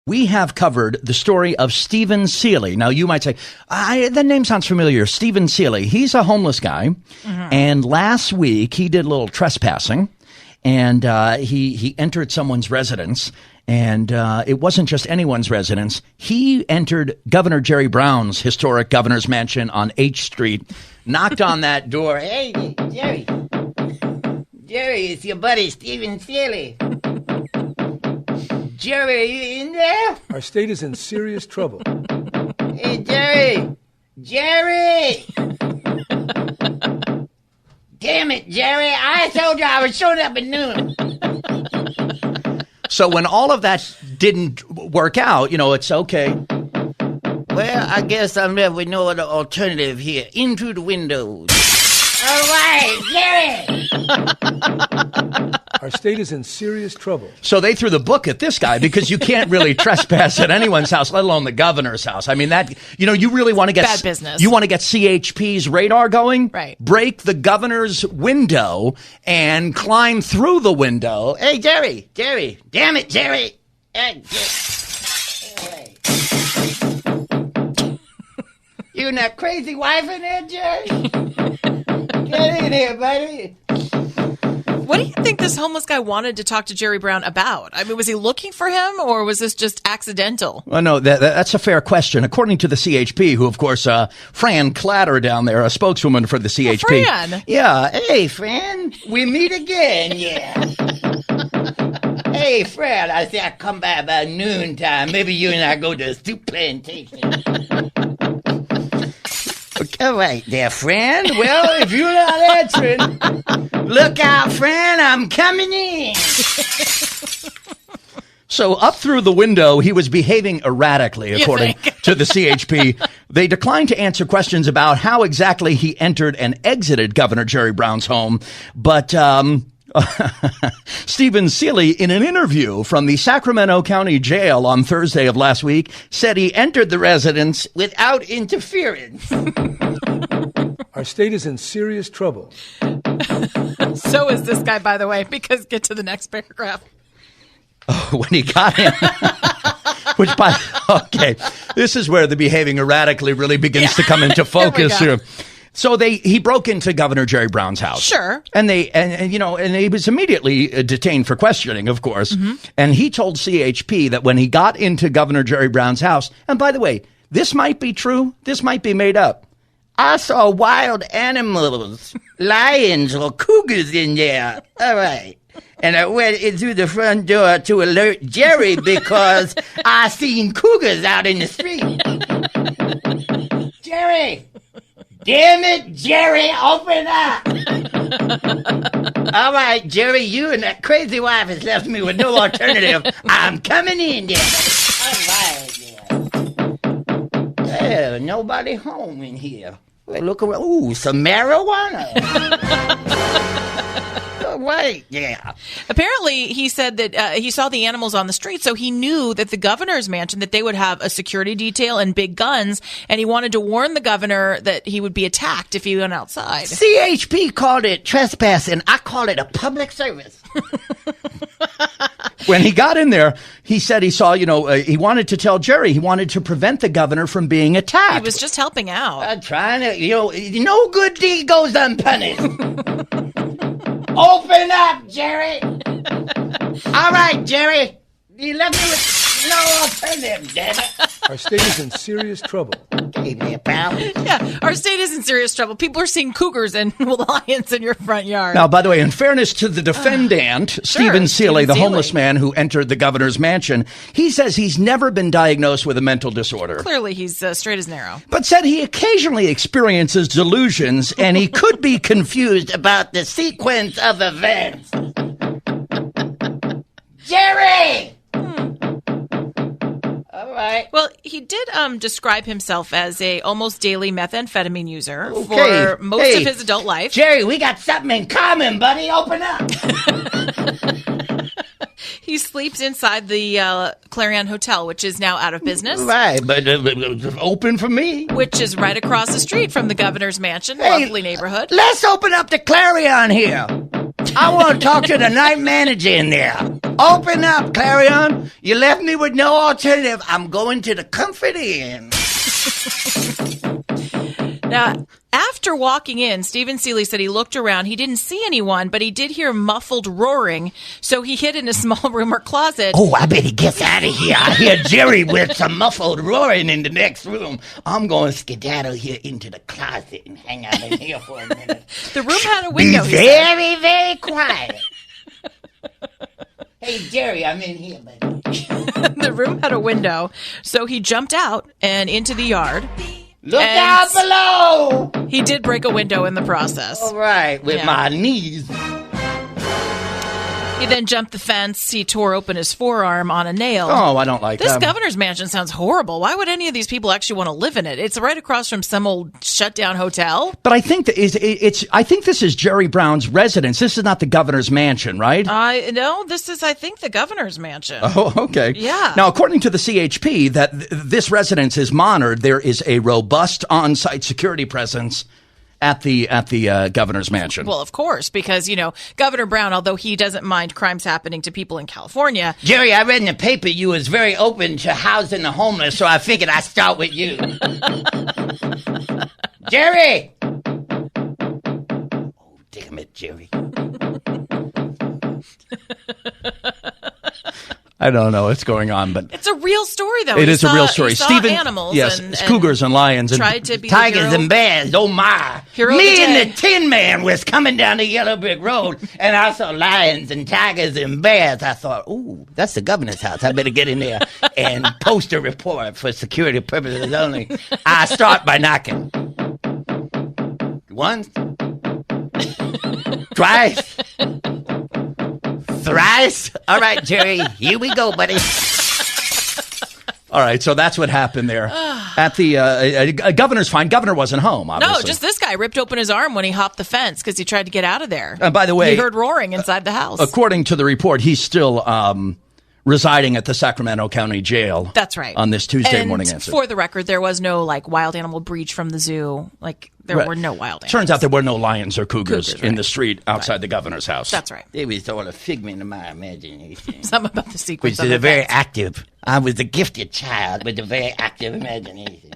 We have covered the story of Stephen Seeley. Now, you might say, that name sounds familiar. Stephen Seeley. He's a homeless guy. Mm-hmm. And last week, he did a little trespassing. And he entered someone's residence. And it wasn't just anyone's residence. He entered Governor Jerry Brown's historic governor's mansion on H Street, knocked on that door. Hey, Jerry. Jerry, it's your buddy, Stephen Seeley. Jerry, are you in there? Our state is in serious trouble. Hey, Jerry! Jerry! Damn it, Jerry! I told you I was showing up at noon. So when all of that didn't work out, it's okay. Well, I guess I'm left with no other alternative here. Into the windows. All right, Jerry! Our state is in serious trouble. So they threw the book at this guy because you can't really trespass at anyone's house, let alone the governor's house. I mean, that, you really want to get bad business. You want to get CHP's radar going, right? Break the governor's window and climb through the window. Hey, Jerry, damn it, Jerry. Hey, you and that crazy wife in there, Jerry? Get in here, buddy. What do you think this homeless guy wanted to talk to Jerry Brown about? I mean, was he looking for him, or was this just accidental? Well, no, that's a fair question. According to the CHP, who, of course, Fran Clatter down there, a spokeswoman for the CHP. Oh, Fran. Yeah. Hey, Fran. We meet again, yeah. Hey, Fran, I say I come by about noontime. Maybe you and I go to a soup plantation. All right there, Fran. Well, if you're not answering, look out, Fran. I'm coming in. So up through the window, he was behaving erratically, according to the CHP. They declined to answer questions about how exactly he entered and exited Governor Jerry Brown's home. But Stephen Seeley, in an interview from the Sacramento County Jail on Thursday of last week, said he entered the residence without interference. Our state is in serious trouble. So is this guy, by the way, because get to the next paragraph. Oh, when he got in. Okay, this is where the behaving erratically really begins to come into focus here. So he broke into Governor Jerry Brown's house. Sure. And he was immediately detained for questioning, of course. Mm-hmm. And he told CHP that when he got into Governor Jerry Brown's house, and by the way, this might be true, this might be made up, I saw wild animals, lions or cougars in there. All right. And I went into the front door to alert Jerry because I seen cougars out in the street. Jerry! Damn it, Jerry, open up! All right, Jerry, you and that crazy wife has left me with no alternative. I'm coming in there. All right, yeah. Nobody home in here. Well, look around. Ooh, some marijuana. Right, yeah. Apparently, he said that he saw the animals on the street, so he knew that the governor's mansion, that they would have a security detail and big guns, and he wanted to warn the governor that he would be attacked if he went outside. CHP called it trespassing. I call it a public service. When he got in there, he said he saw, he wanted to tell Jerry, he wanted to prevent the governor from being attacked. He was just helping out. I'm trying to, no good deed goes unpunished. Open up, Jerry. All right, Jerry. You left me with no alternative, damn it. Our state is in serious trouble. Hey, man, pal. Yeah, our state is in serious trouble. People are seeing cougars and lions in your front yard. Now, by the way, in fairness to the defendant, Stephen Seeley, the homeless man who entered the governor's mansion, he says he's never been diagnosed with a mental disorder. Clearly, he's straight as an arrow. But said he occasionally experiences delusions and he could be confused about the sequence of events. Jerry! All right. Well, he did describe himself as a almost daily methamphetamine user for most of his adult life. Jerry, we got something in common, buddy. Open up. He sleeps inside the Clarion Hotel, which is now out of business. Right, but open for me. Which is right across the street from the governor's mansion. Lovely neighborhood. Let's open up the Clarion here. I want to talk to the night manager in there. Open up, Clarion. You left me with no alternative. I'm going to the Comfort Inn. Now, after walking in, Stephen Seeley said he looked around. He didn't see anyone, but he did hear muffled roaring, so he hid in a small room or closet. Oh, I bet he gets out of here. I hear Jerry with some muffled roaring in the next room. I'm going to skedaddle here into the closet and hang out in here for a minute. The room had a window. Be very, very quiet. Hey, Jerry, I'm in here, buddy. The room had a window, so he jumped out and into the yard. Look out below! He did break a window in the process. All right, with my knees. He then jumped the fence. He tore open his forearm on a nail. Oh, I don't like this that. governor's mansion sounds horrible. Why would any of these people actually want to live in it? It's right across from some old shut-down hotel. But I think I think this is Jerry Brown's residence. This is not the governor's mansion, right? No, this is, I think, the governor's mansion. Oh, okay. Yeah. Now, according to the CHP, that this residence is monitored. There is a robust on-site security presence at the governor's mansion. Well, of course, because, Governor Brown, although he doesn't mind crimes happening to people in California. Jerry, I read in the paper you was very open to housing the homeless, so I figured I'd start with you. Jerry! Oh, damn it, Jerry. I don't know what's going on, but it's a real story, though. It is a real story. He saw Stephen, animals, yes, and cougars and lions, and tried to be tigers the and bears. Oh my! Hero Me of the and the Tin Man was coming down the Yellow Brick Road, and I saw lions and tigers and bears. I thought, ooh, that's the governor's house. I better get in there and post a report for security purposes only. I start by knocking. Once, twice, thrice. All right, Jerry, here we go, buddy. All right, so that's what happened there. At the governor's fine. Governor wasn't home, obviously. No, just this guy ripped open his arm when he hopped the fence because he tried to get out of there. By the way, he heard roaring inside the house. According to the report, he's still residing at the Sacramento County Jail. That's right. On this Tuesday and morning incident. For the record, there was no wild animal breach from the zoo. There were no wild animals. Turns out there were no lions or cougars right. in the street outside the governor's house. That's right. It was all a figment of my imagination. Something about the sequence. Which is a very active. I was a gifted child with a very active imagination.